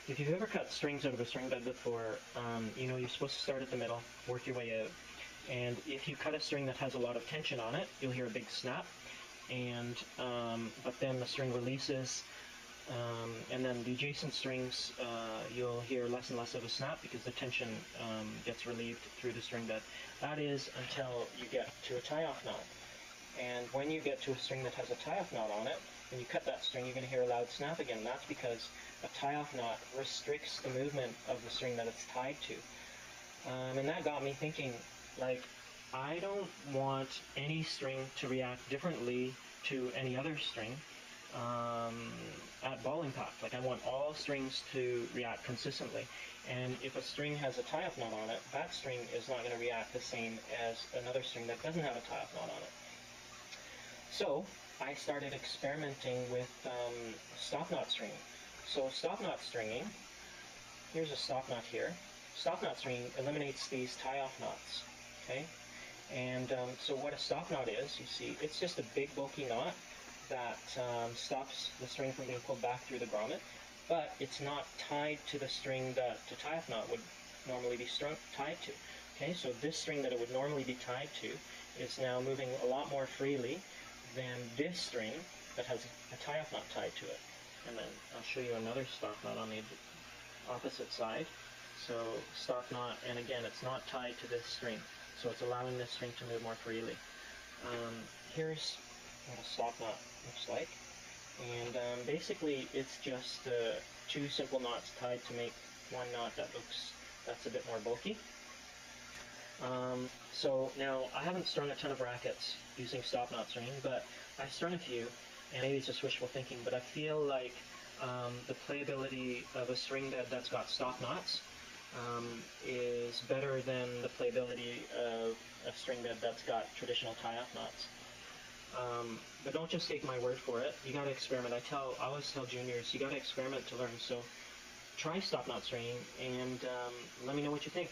If you've ever cut strings out of a string bed before, you know you're supposed to start at the middle, work your way out. And if you cut a string that has a lot of tension on it, you'll hear a big snap. And but then the string releases, and then the adjacent strings, you'll hear less and less of a snap because the tension gets relieved through the string bed. That is until you get to a tie-off knot. And when you get to a string that has a tie-off knot on it, when you cut that string, you're going to hear a loud snap again. That's because a tie-off knot restricts the movement of the string that it's tied to. And that got me thinking, like, I don't want any string to react differently to any other string at ball impact. Like, I want all strings to react consistently. And if a string has a tie-off knot on it, that string is not going to react the same as another string that doesn't have a tie-off knot on it. So I started experimenting with stop knot stringing. So stop knot stringing, here's a stop knot here. Stop knot stringing eliminates these tie-off knots, okay? And so what a stop knot is, you see, it's just a big bulky knot that stops the string from being pulled back through the grommet, but it's not tied to the string that the tie-off knot would normally be tied to. Okay, so this string that it would normally be tied to is now moving a lot more freely than this string that has a tie-off knot tied to it. And then I'll show you another stop knot on the opposite side. So stop knot, and again, it's not tied to this string, so it's allowing this string to move more freely. Here's what a stop knot looks like, and basically it's just two simple knots tied to make one knot that's a bit more bulky. So now I haven't strung a ton of rackets using stop knot stringing, but I've strung a few, and maybe it's just wishful thinking, but I feel like the playability of a string bed that's got stop knots is better than the playability of a string bed that's got traditional tie-off knots. But don't just take my word for it. You got to experiment. I always tell juniors, you got to experiment to learn. So try stop knot stringing and let me know what you think.